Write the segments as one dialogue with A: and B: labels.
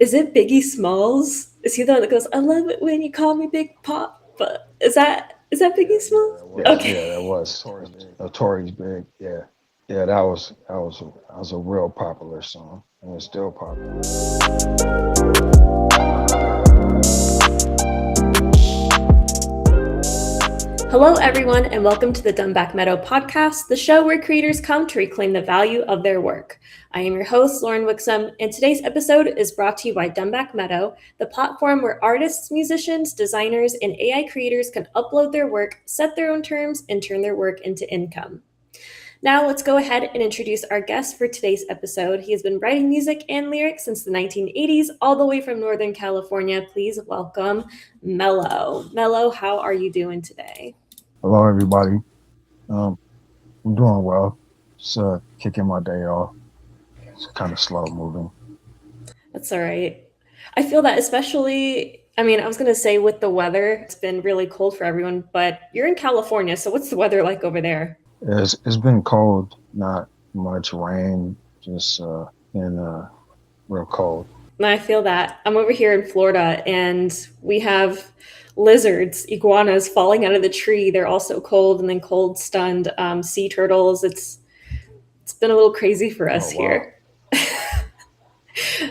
A: Is it Biggie Smalls? Is he the one that goes, "I love it when you call me Big Papa"? Is that Biggie Smalls?
B: Yeah,
A: Okay.
B: that was Tory's big. Yeah, yeah, that was a real popular song, and it's still popular.
A: Hello, everyone, and welcome to the Dunback Meadow podcast, the show where creators come to reclaim the value of their work. I am your host, Lauren Wixom, and today's episode is brought to you by Dunback Meadow, the platform where artists, musicians, designers, and AI creators can upload their work, set their own terms, and turn their work into income. Now, let's go ahead and introduce our guest for today's episode. He has been writing music and lyrics since the 1980s, all the way from Northern California. Please welcome Mello. Mello, how are you doing today?
B: Hello, everybody. Um, I'm doing well. Just kicking my day off. It's kind of slow moving.
A: That's all right. I feel that especially, I mean, I was going to say with the weather, it's been really cold for everyone, but you're in California, so what's the weather like over there?
B: It's been cold, not much rain, just been real cold.
A: And I feel that. I'm over here in Florida and we have lizards, iguanas falling out of the tree. They're also cold and then cold stunned sea turtles. It's been a little crazy for
B: Oh
A: us
B: wow.
A: here.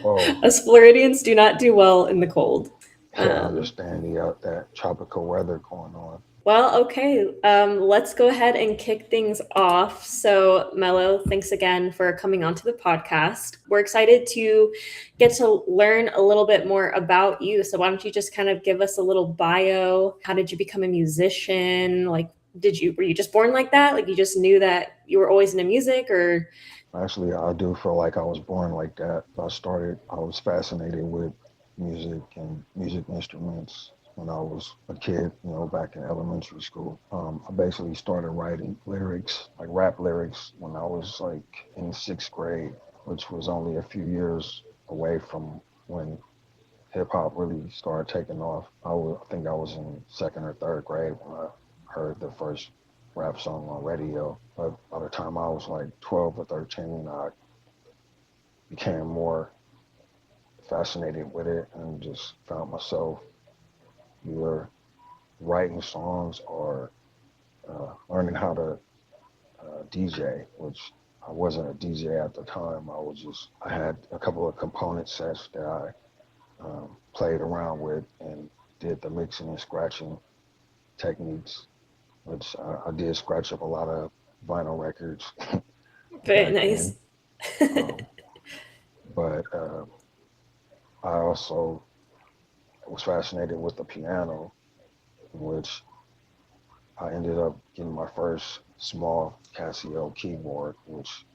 B: Oh
A: Us Floridians do not do well in the cold.
B: yeah, I
A: Um,
B: understand that tropical weather going on.
A: Well, okay. Let's go ahead and kick things off. So, Mello, thanks again for coming onto the podcast. We're excited to get to learn a little bit more about you. So, why don't you just kind of give us a little bio? How did you become a musician? Like, were you just born like that? Like, you just knew that you were always into music, or
B: Actually, I do feel like I was born like that. I was fascinated with music and music instruments when I was a kid, back in elementary school. I basically started writing lyrics, like rap lyrics, when I was like in sixth grade, which was only a few years away from when hip hop really started taking off. I think I was in second or third grade when I heard the first rap song on radio. But by the time I was like 12 or 13, I became more fascinated with it and just found myself either writing songs or learning how to DJ, which I wasn't a DJ at the time. I had a couple of component sets that I played around with and did the mixing and scratching techniques, which I did scratch up a lot of vinyl records
A: very
B: back
A: nice.
B: then. Um, but I also was fascinated with the piano, which I ended up getting my first small Casio keyboard, which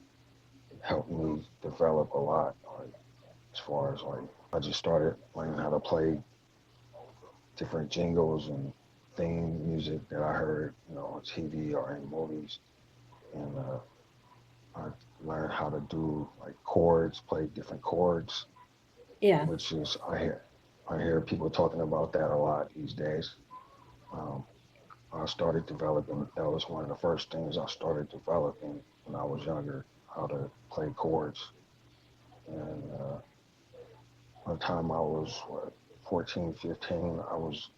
B: helped me develop a lot. Like, as far as like, I just started learning how to play different jingles and theme music that I heard, on TV or in movies, and I learned how to do like chords, play different chords,
A: Yeah.
B: which is I hear people talking about that a lot these days. Um, I started developing. That was one of the first things I started developing when I was younger, how to play chords. And by the time I was 14, 15, I was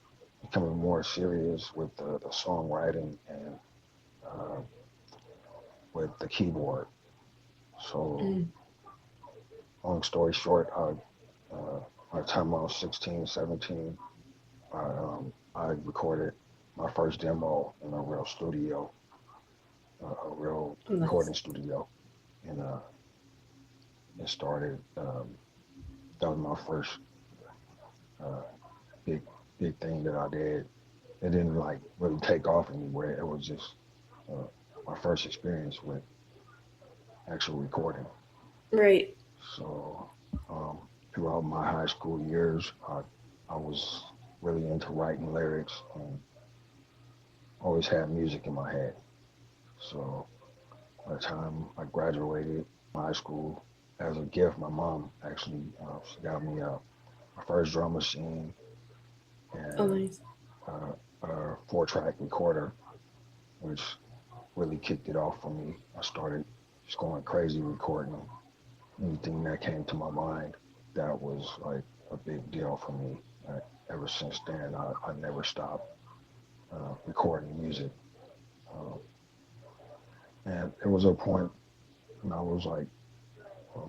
B: becoming more serious with the songwriting and uh, with the keyboard. So,
A: Mm.
B: long story short, by the time I was 16, 17, I recorded my first demo in a real studio, a real
A: Nice.
B: recording studio, and it started. That was my first uh, big big thing that I did. It didn't like really take off anywhere. It was just uh, my first experience with actual recording.
A: Right.
B: So throughout my high school years, I was really into writing lyrics and always had music in my head. So by the time I graduated from high school, as a gift, my mom actually she got me my first drum machine
A: Oh,
B: and
A: nice.
B: a four-track recorder, which really kicked it off for me. I started just going crazy recording anything that came to my mind. that was like a big deal for me. Ever since then, I never stopped recording music. Um, and it was a point when I was like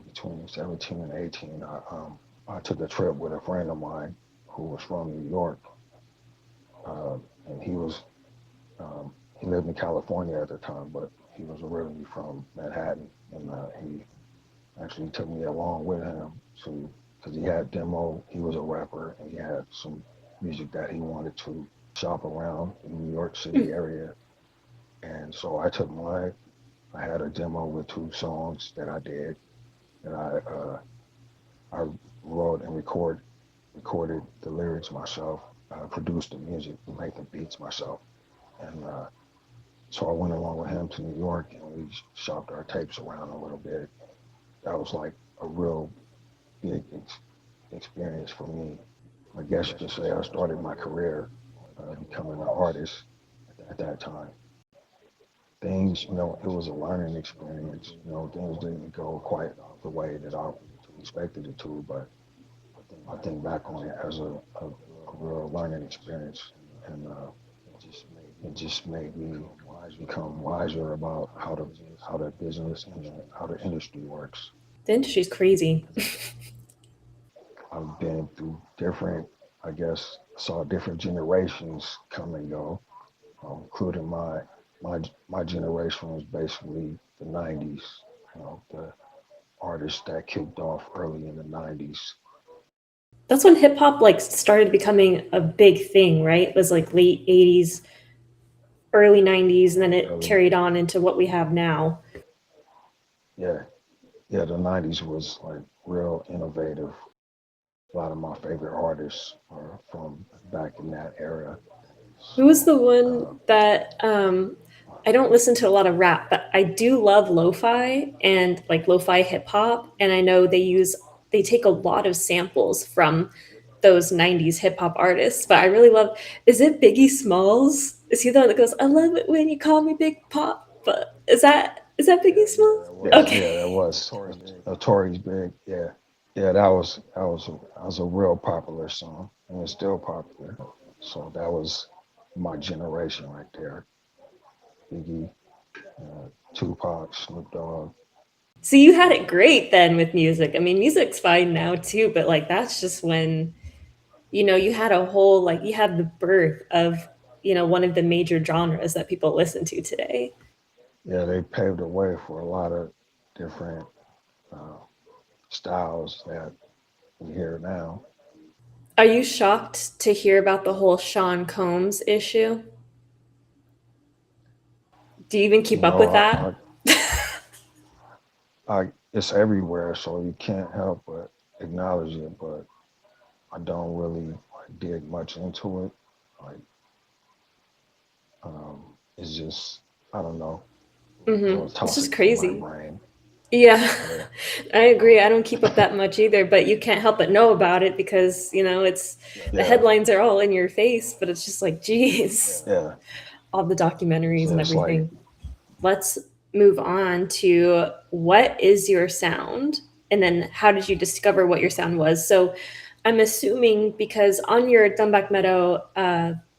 B: between 17 and 18. I took a trip with a friend of mine who was from New York, and he lived in California at the time, but he was originally from Manhattan, and he actually took me along with him to because he had demo. He was a rapper, and he had some music that he wanted to shop around in the New York City area. And so I took mine. I had a demo with two songs that I did, and I wrote and recorded the lyrics myself, produced the music, made the beats myself, and so I went along with him to New York, and we shopped our tapes around a little bit. That was like a real big experience for me. I guess you could say I started my career becoming an artist at that time. Things, it was a learning experience. Things didn't go quite the way that I expected it to, but I think back on it as a real learning experience, and it just made me become wiser about how the business and how the industry works.
A: The industry's crazy.
B: I've been through different, I guess, saw different generations come and go, including my generation was basically the '90s. The artists that kicked off early in the '90s.
A: That's when hip hop like started becoming a big thing, right? It was like late 80's, early 90's, and then it
B: Early,
A: carried on into what we have now.
B: yeah, yeah, the '90s was like real innovative. A lot of my favorite artists are from back in that era.
A: Who was the
B: So,
A: one that I don't listen to a lot of rap, but I do love lo-fi and like lo-fi hip hop, and I know they take a lot of samples from those 90's hip hop artists, but I really love, is it Biggie Smalls? Is he the one that goes, "I love it when you call me Big Pop"? But is that Biggie Smalls?
B: yeah,
A: Okay.
B: that was Tory's big. Yeah, yeah, that was a real popular song, and it's still popular. So that was my generation right there. Biggie, Tupac, Snoop Dogg.
A: So you had it great then with music. I mean, music's fine now too, but like that's just when you had a whole like you had the birth of one of the major genres that people listen to today.
B: Yeah, they paved the way for a lot of different uh, styles that we hear now.
A: Are you shocked to hear about the whole Sean Combs issue? Do you even keep
B: You
A: up
B: know,
A: with that?
B: it's everywhere, so you can't help but acknowledge it. But I don't really like dig much into it. Like, it's just I don't know, a little
A: It's just
B: toxic to my
A: crazy.
B: brain.
A: Yeah,
B: Yeah,
A: I agree. I don't keep up that much either, but you can't help but know about it because, it's the
B: yeah,
A: headlines are all in your face, but it's just like, geez,
B: yeah.
A: all the documentaries
B: So
A: and
B: it's like,
A: everything. Let's move on to what is your sound? And then how did you discover what your sound was? So I'm assuming because on your Dunback Meadow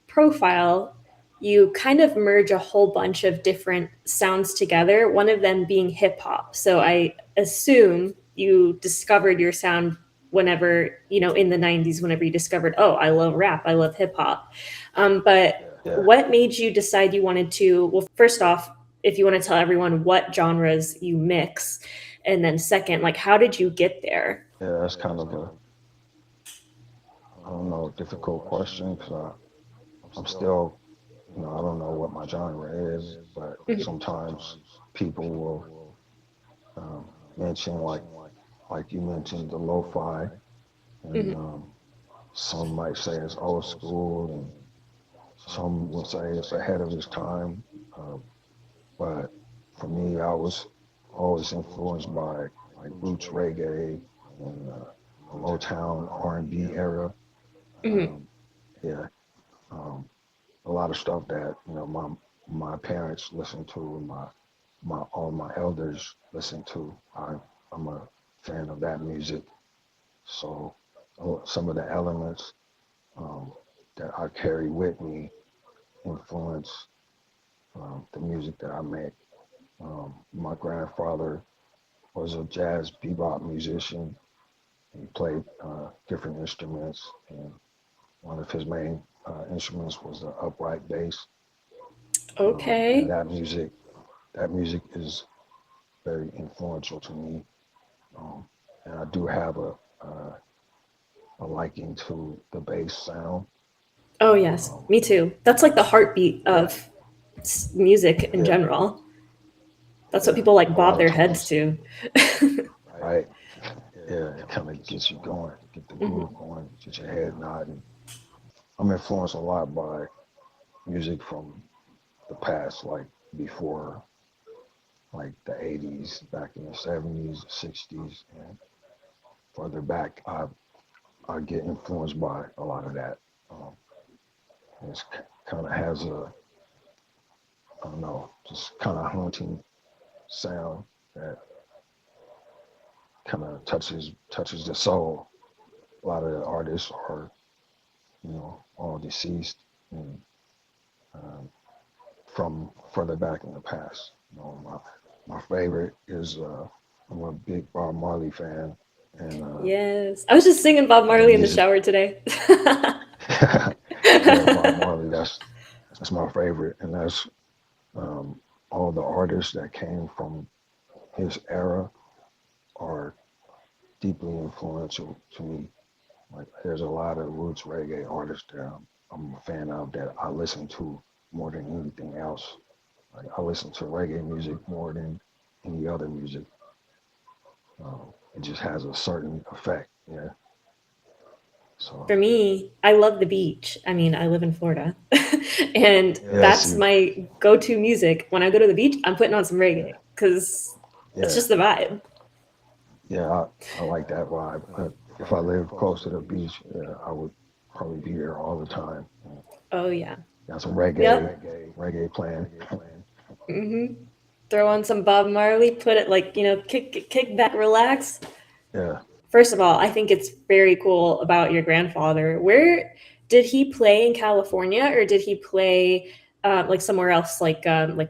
A: profile, you kind of merge a whole bunch of different sounds together, one of them being hip hop. So I assume you discovered your sound whenever, in the 90's, whenever you discovered, oh, I love rap, I love hip hop. But
B: yeah,
A: what made you decide you wanted to, well, first off, if you want to tell everyone what genres you mix, and then second, like, how did you get there?
B: yeah. That's kind of a I don't know difficult question because I'm still I don't know what my genre is, but sometimes people will mention like you mentioned the lo-fi, and
A: Mhm.
B: some might say it's old school, and some will say it's ahead of its time. Uh, but for me, I was always influenced by like roots reggae and the Motown R&B era.
A: Mhm.
B: Um, yeah, um, a lot of stuff that my parents listened to, and my all my elders listened to. I'm a fan of that music, So some of the elements um, that I carry with me influence the music that I make. My grandfather was a jazz bebop musician. He played different instruments, and one of his main instruments was the upright bass. And
A: Okay.
B: that music is very influential to me. Um, and I do have a liking to the bass sound.
A: Oh yes,
B: Um,
A: me too. That's like the heartbeat
B: yeah,
A: of music in
B: yeah,
A: general. That's what
B: yeah.
A: people like
B: A
A: bob
B: lot of
A: their heads
B: times,
A: to.
B: right? Yeah, it kind of gets you going, get the groove
A: Mhm.
B: going, get your head nodding. I'm influenced a lot by music from the past, like before, like the 80's, back in the 70's, 60's, and further back. I get influenced by a lot of that. Um, it kind of has a, I don't know, just kind of haunting sound that kind of touches the soul. A lot of the artists are, all deceased and um, from further back in the past. My favorite is I'm a big Bob Marley fan, and
A: Yes, I was just singing Bob
B: the
A: Marley in the
B: music.
A: shower today.
B: Yeah, Bob Marley. That's my favorite, and that's um, all the artists that came from his era are deeply influential to me. Like, there's a lot of roots reggae artists that I'm a fan of that I listen to more than anything else. Like, I listen to reggae music more than any other music. It just has a certain effect. Yeah.
A: For
B: So
A: me, I love the beach. I mean, I live in Florida, and
B: yeah.
A: that's
B: See.
A: my go-to music. When I go to the beach, I'm putting on some reggae
B: Yeah.
A: because it's
B: Yeah.
A: just the vibe.
B: Yeah. I like that vibe. If I lived close to the beach, yeah, I would probably be there all the time.
A: Oh yeah.
B: Got some
A: Yep.
B: reggae playing.
A: Hmm. Throw on some Bob Marley, put it like, kick back, relax.
B: Yeah.
A: First of all, I think it's very cool about your grandfather. Where did he play in California, or did he play like somewhere else, like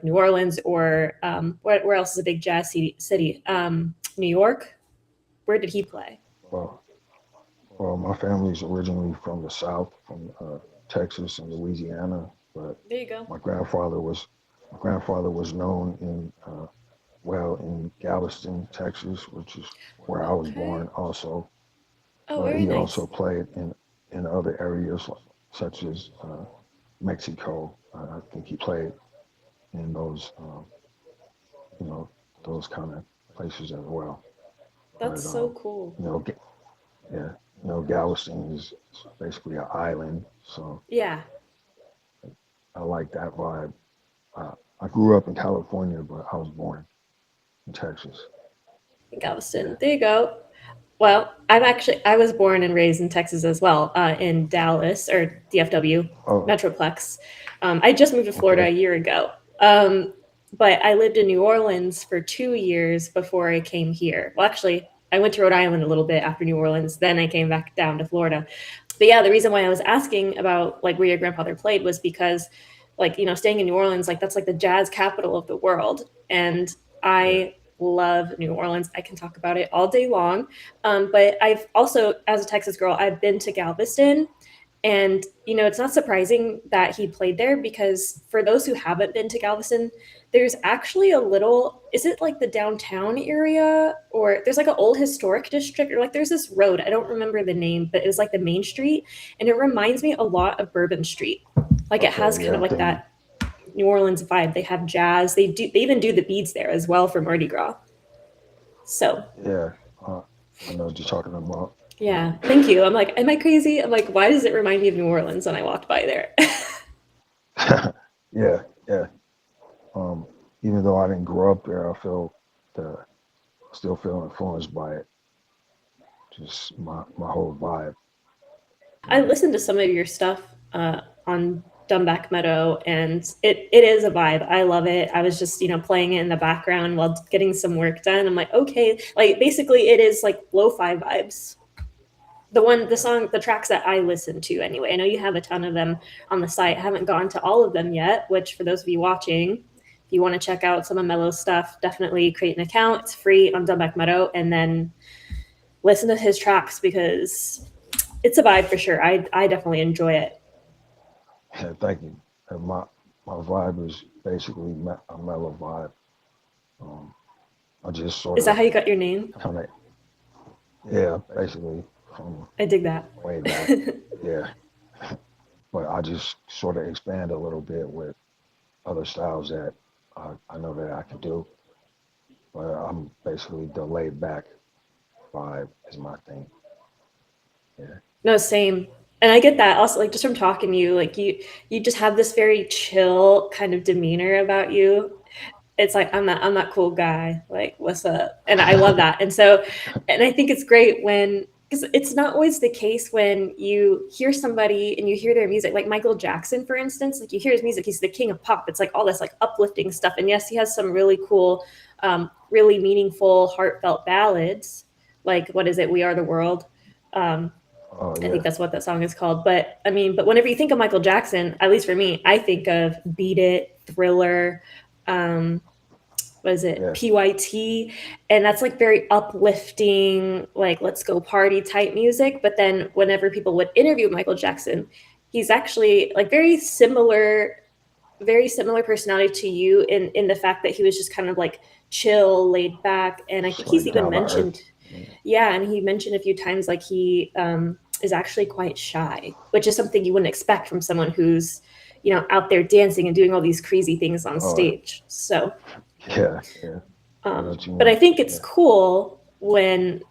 A: New Orleans, or where else is a big jazz city? New York. Where did he play?
B: Well, well, my family's originally from the South, from Texas and Louisiana, but
A: There you go.
B: my grandfather was my grandfather was known in Galveston, Texas, which is where I was
A: Okay.
B: born also.
A: Oh,
B: But
A: very
B: he
A: nice.
B: also played in other areas such as Mexico. I think he played in you know, those kind of places as well.
A: That's
B: But
A: so cool.
B: you know, yeah, Galveston is basically an island, so
A: Yeah,
B: I like that vibe. I grew up in California, but I was born in Texas.
A: Galveston.
B: Yeah.
A: There you go. Well, I was born and raised in Texas as well, in Dallas or DFW
B: Oh,
A: Metroplex. I just moved to Florida a
B: okay.
A: year ago, but I lived in New Orleans for 2 years before I came here. Well, actually, I went to Rhode Island a little bit after New Orleans. Then I came back down to Florida. But yeah, the reason why I was asking about like where your grandfather played was because, like, staying in New Orleans, like that's like the jazz capital of the world, and
B: Yeah.
A: I love New Orleans. I can talk about it all day long. But I've also, as a Texas girl, I've been to Galveston, and it's not surprising that he played there because for those who haven't been to Galveston, there's actually a little, is it like the downtown area, or there's like an old historic district, or like there's this road, I don't remember the name, but it was like the main street, and it reminds me a lot of Bourbon Street. Like it has
B: Okay.
A: kind
B: Yeah.
A: of
B: I
A: like
B: think.
A: that New Orleans vibe. They have jazz. They even do the beads there as well for Mardi Gras. So
B: Yeah. Uh, I know what you're talking about.
A: yeah, thank you. I'm like, am I crazy? I'm like, why does it remind me of New Orleans when I walked by there?
B: Yeah. Yeah. Um, Even though I didn't grow up there, the still feel influenced by it. Just my whole vibe.
A: I
B: Yeah.
A: listened to some of your stuff on Dunback Meadow, and it is a vibe. I love it. I was just playing it in the background while getting some work done. I'm like, okay, like basically it is like lo-fi vibes. the tracks that I listen to anyway. I know you have a ton of them on the site. I haven't gone to all of them yet, which for those of you watching, if you want to check out some of Mello's stuff, definitely create an account. It's free on Dunback Meadow, and then listen to his tracks because it's a vibe for sure. I definitely enjoy it.
B: Yeah, thank you. And my vibe is basically a mellow vibe. Um, I just sort
A: Is that
B: of
A: how you got your name?
B: kind of, yeah, basically from
A: I dig that.
B: way back. Yeah, but I just sort of expand a little bit with other styles that I know that I can do. But I'm basically the laid back vibe is my thing. Yeah.
A: No, same. And I get that also, like, just from talking to you, like you just have this very chill kind of demeanor about you. It's like I'm that cool guy. Like, what's up? And I love that. And I think it's great when, because it's not always the case when you hear somebody and you hear their music, like Michael Jackson, for instance. Like, you hear his music, he's the king of pop. It's like all this like uplifting stuff. And yes, he has some really cool, really meaningful, heartfelt ballads. Like, what is it? We Are the World. Um,
B: Oh
A: I think
B: yeah,
A: that's what that song is called. But I mean, but whenever you think of Michael Jackson, at least for me, I think of Beat It, Thriller, um, what is it,
B: yeah,
A: PYT, and that's like very uplifting, like let's go party type music. But then whenever people would interview Michael Jackson, he's actually like very similar personality to you in the fact that he was just kind of like chill, laid back, and I
B: just
A: think he's
B: like
A: even
B: down to earth.
A: mentioned,
B: Yeah.
A: yeah, and he mentioned a few times like he is actually quite shy, which is something you wouldn't expect from someone who's out there dancing and doing all these crazy things on
B: Oh
A: stage. So
B: yeah, yeah. I know what you
A: but I
B: mean.
A: think it's
B: Yeah,
A: cool when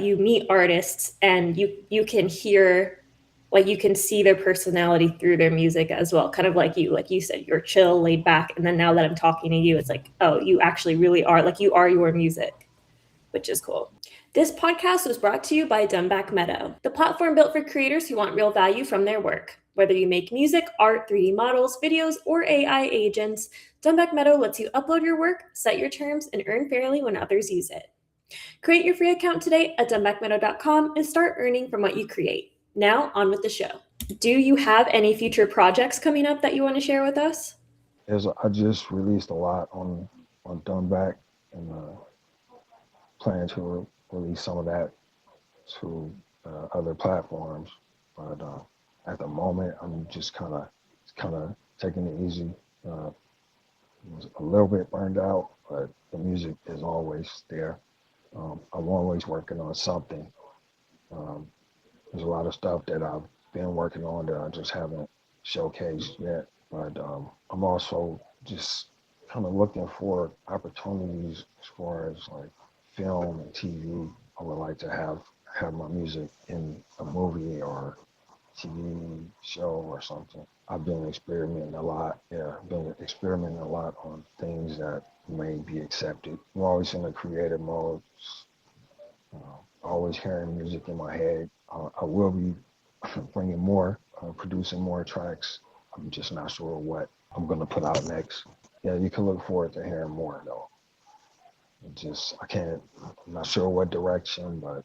A: you meet artists and you can hear, like, you can see their personality through their music as well. Kind of like you said, you're chill, laid back, and then now that I'm talking to you, it's like, oh, you actually really are, like, you are your music, which is cool. This podcast was brought to you by Dunback Meadow, the platform built for creators who want real value from their work. Whether you make music, art, 3D models, videos, or AI agents, Dunback Meadow lets you upload your work, set your terms, and earn fairly when others use it. Create your free account today at dunbackmeadow.com and start earning from what you create. Now, on with the show. Do you have any future projects coming up that you want to share with us?
B: I just released a lot on Dunback and plan to release some of that to other platforms. But at the moment, I'm just kind of taking it easy. Uh, was a little bit burned out, but the music is always there. I'm always working on something. Um, there's a lot of stuff that I've been working on that I just haven't showcased yet. But I'm also just kind of looking for opportunities as far as like film and TV. I would like to have my music in a movie or TV show or something. I've been experimenting a lot. Yeah, I've been experimenting a lot on things that may be accepted. I'm always in a creative mode, always hearing music in my head. I will be bringing more, producing more tracks. I'm just not sure what I'm going to put out next. Yeah, you can look forward to hearing more though. I can't, I'm not sure what direction, but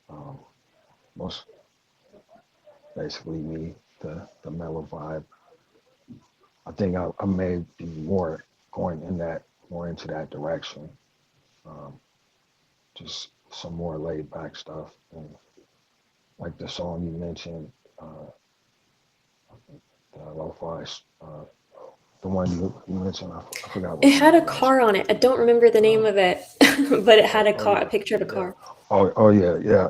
B: um, most basically me, the mellow vibe. I think I may be more going in that, more into that direction. Um, just some more laid back stuff. And like the song you mentioned, uh, the lo-fi, uh, the one you mentioned, I forgot
A: It
B: what the
A: had a
B: name is.
A: car on it. I don't remember the name
B: Uh,
A: of it, but it had
B: oh
A: a
B: yeah,
A: picture of a
B: yeah.
A: car.
B: Oh yeah, yeah.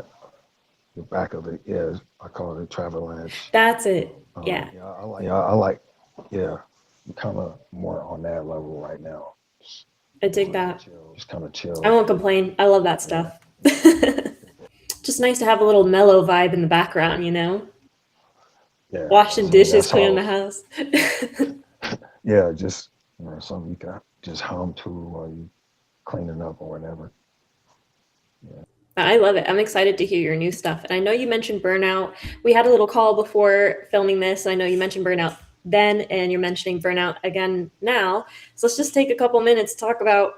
B: The back of it, yeah. I call it Travelanche.
A: That's it. Yeah,
B: Yeah, I like, yeah. I'm kind of more on that level right now. Just
A: I dig
B: more
A: that.
B: chill, just kind of
A: I
B: chill.
A: won't complain. I love that
B: Yeah,
A: stuff. Just nice to have a little mellow vibe in the background,
B: yeah.
A: washing
B: To me,
A: dishes,
B: that's
A: cleaning
B: all.
A: the house.
B: Yeah, just something you can just hum to while you cleaning up or whatever. Yeah.
A: I love it. I'm excited to hear your new stuff. And I know you mentioned Burnout. We had a little call before filming this. I know you mentioned Burnout then, and you're mentioning Burnout again now. So let's just take a couple minutes to talk about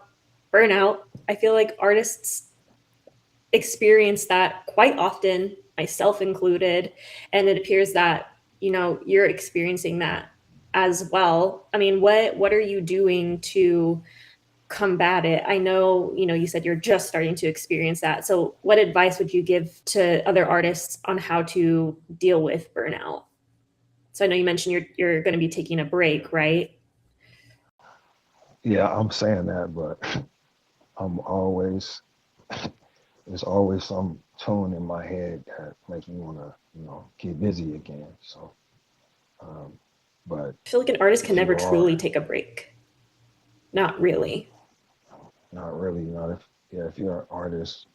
A: Burnout. I feel like artists experience that quite often, myself included, and it appears that, you're experiencing that as well. I mean, what are you doing to combat it? I know, you said you're just starting to experience that. So what advice would you give to other artists on how to deal with burnout? So I know you mentioned you're going to be taking a break, right?
B: Yeah, I'm saying that, but I'm always there's always some tone in my head that makes me want to, get busy again. So, um, but
A: I feel like an artist can
B: if
A: never
B: you
A: truly
B: are
A: take a break. Not really.
B: not really, if you're an artist,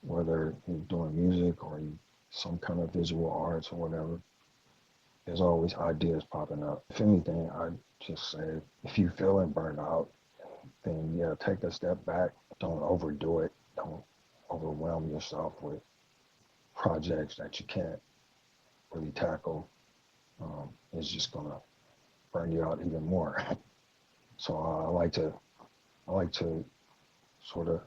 B: whether you're doing music or you some kind of visual arts or whatever, there's always ideas popping up. If anything, I just say if you feeling burnt out, then yeah, take a step back. Don't overdo it. Don't overwhelm yourself with projects that you can't really tackle. It's just gonna burn you out even more. So I like to sort of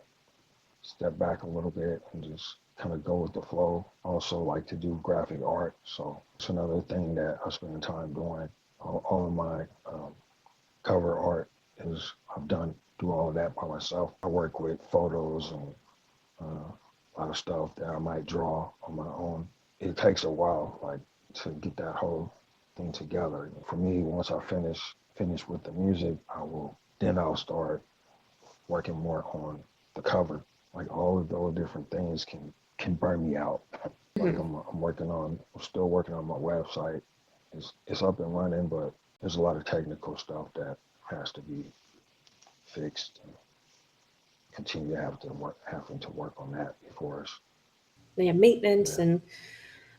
B: step back a little bit and just kind of go with the flow. I also like to do graphic art, so it's another thing that I spend time doing. All of my cover art is do all of that by myself. I work with photos and a lot of stuff that I might draw on my own. It takes a while, like to get that whole thing together. For me, once I finish with the music, I'll start working more on the cover. Like all of those different things can burn me out. Like
A: Mhm.
B: I'm still working on my website. It's up and running, but there's a lot of technical stuff that has to be fixed and continue having to work on that before it's
A: Yeah, maintenance
B: yeah,
A: and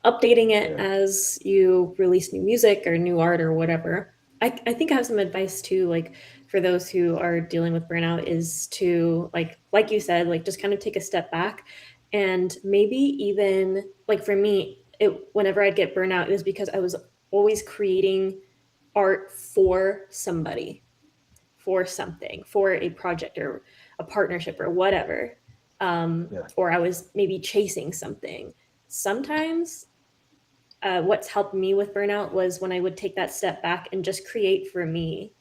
A: updating it
B: yeah,
A: as you release new music or new art or whatever. I think I have some advice too, like for those who are dealing with burnout, is to like you said, like just kind of take a step back, and maybe even like for me, it whenever I'd get burnout, it was because I was always creating art for somebody, for something, for a project or a partnership or whatever.
B: yeah,
A: Or I was maybe chasing something. Sometimes what's helped me with burnout was when I would take that step back and just create for me,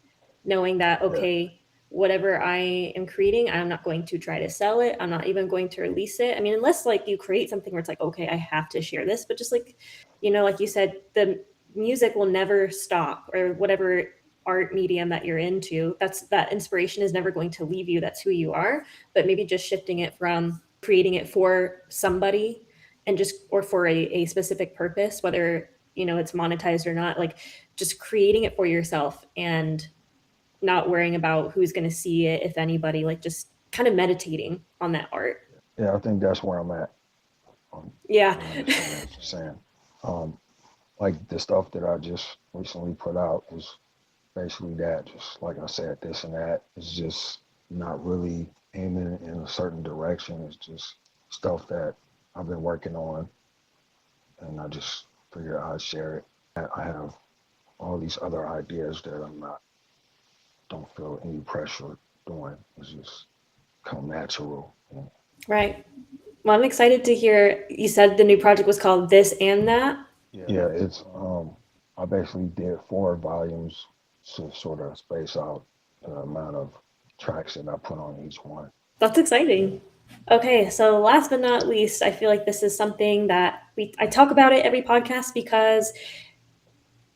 A: knowing that,
B: yeah,
A: okay, whatever I am creating, I'm not going to try to sell it. I'm not even going to release it. I mean, unless like you create something where it's like, okay, I have to share this, but just like, like you said, the music will never stop, or whatever art medium that you're into, that inspiration is never going to leave you. That's who you are. But maybe just shifting it from creating it for somebody and just or for a specific purpose, whether it's monetized or not, like just creating it for yourself and not worrying about who's going to see it, if anybody, like just kind of meditating on that art.
B: yeah. I think that's where I'm at. Um,
A: Yeah.
B: I understand what you're saying. Um, like the stuff that I just recently put out is basically that. Just like I said, this and that. It's just not really aiming in a certain direction. It's just stuff that I've been working on, and I just figured I'd share it. I have all these other ideas that don't feel any pressure doing. It's just come natural.
A: Right. Well, I'm excited to hear. You said the new project was called This and That.
B: Yeah, it's I basically did 4 volumes to sort of space out the amount of tracks that I put on each one.
A: That's exciting. Okay, so last but not least, I feel like this is something that I talk about it every podcast because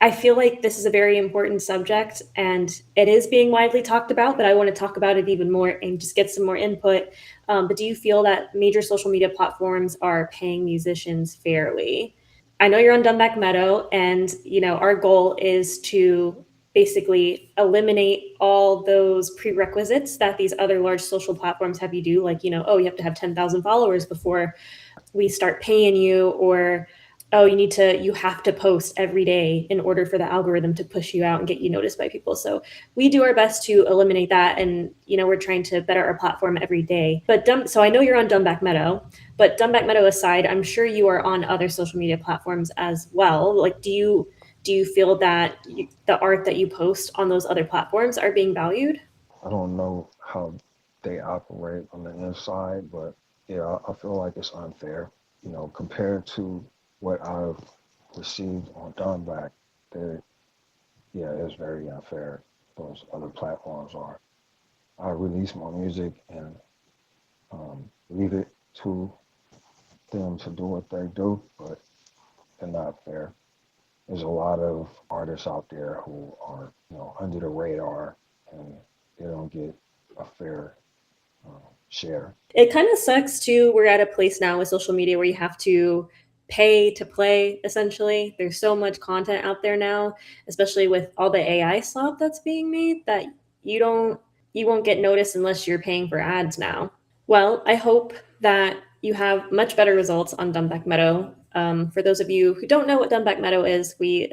A: I feel like this is a very important subject and it is being widely talked about, but I want to talk about it even more and just get some more input. But do you feel that major social media platforms are paying musicians fairly? I know you're on Dunback Meadow, and our goal is to basically eliminate all those prerequisites that these other large social platforms have you do, like oh, you have to have 10,000 followers before we start paying you, or oh, you have to post every day in order for the algorithm to push you out and get you noticed by people. So we do our best to eliminate that, and we're trying to better our platform every day. But so I know you're on Dunback Meadow, but Dunback Meadow aside, I'm sure you are on other social media platforms as well. Like, do you feel that the art that you post on those other platforms are being valued?
B: I don't know how they operate on the inside, but Yeah, I feel like it's unfair, compared to what I've received on Dunback. There, yeah, it's very unfair. Those other platforms are. I release my music and leave it to them to do what they do, but they're not fair. There's a lot of artists out there who are, under the radar, and they don't get a fair share.
A: It kind of sucks too. We're at a place now with social media where you have to pay to play, essentially. There's so much content out there now, especially with all the AI slop that's being made, that you don't you won't get noticed unless you're paying for ads now. Well, I hope that you have much better results on Dunback Meadow. For those of you who don't know what Dunback Meadow is, we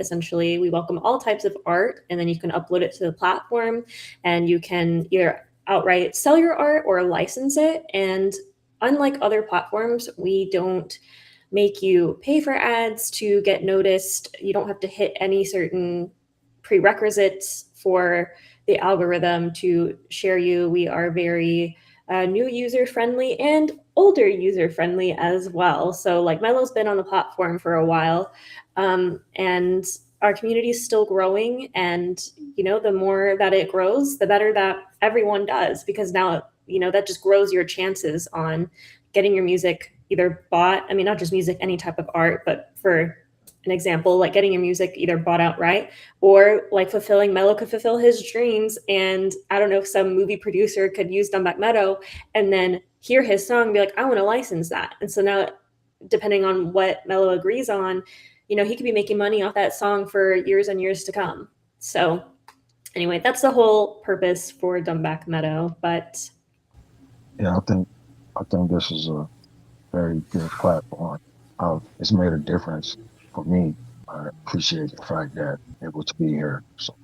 A: welcome all types of art, and then you can upload it to the platform, and you can either outright sell your art or license it. And unlike other platforms, we don't make you pay for ads to get noticed. You don't have to hit any certain prerequisites for the algorithm to share you. We are very new user friendly and older user friendly as well. So, like, Melo's been on the platform for a while, and our community is still growing. And, the more that it grows, the better that everyone does, because now, that just grows your chances on getting your music either bought. I mean, not just music, any type of art, but for an example, like getting your music either bought outright, or like Mello could fulfill his dreams. And I don't know if some movie producer could use Dunback Meadow and then hear his song and be like, I want to license that. And so now, depending on what Mello agrees on, he could be making money off that song for years and years to come. So anyway, that's the whole purpose for Dunback Meadow. But
B: Yeah, I think this is a very good platform. It's made a difference for me. I appreciate the fact that I'm able to be here. So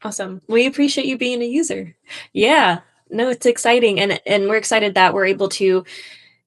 A: awesome. We appreciate you being a user. Yeah. No, it's exciting. And we're excited that we're able to,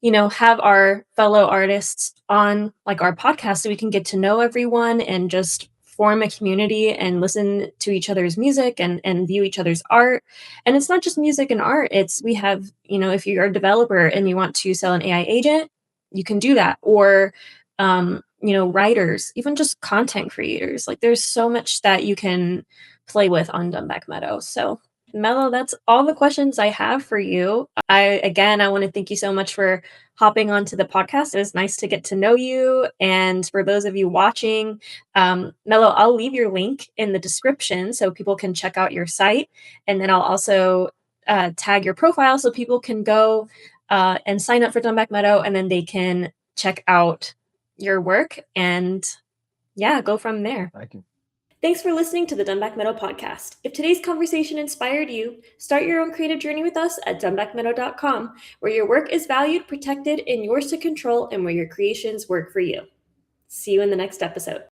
A: have our fellow artists on like our podcast so we can get to know everyone and just form a community and listen to each other's music and view each other's art. And it's not just music and art. We have, if you're a developer and you want to sell an AI agent, you can do that. Or, writers, even just content creators. Like, there's so much that you can play with on Dunback Meadow. So, Mello, that's all the questions I have for you. I want to thank you so much for hopping onto the podcast. It was nice to get to know you. And for those of you watching, Mello, I'll leave your link in the description so people can check out your site. And then I'll also tag your profile so people can go and sign up for Dunback Meadow, and then they can check out your work and, yeah, go from there.
B: thank you.
A: Thanks for listening to the Dunback Meadow podcast. If today's conversation inspired you, start your own creative journey with us at dunbackmeadow.com, where your work is valued, protected, and yours to control, and where your creations work for you. See you in the next episode.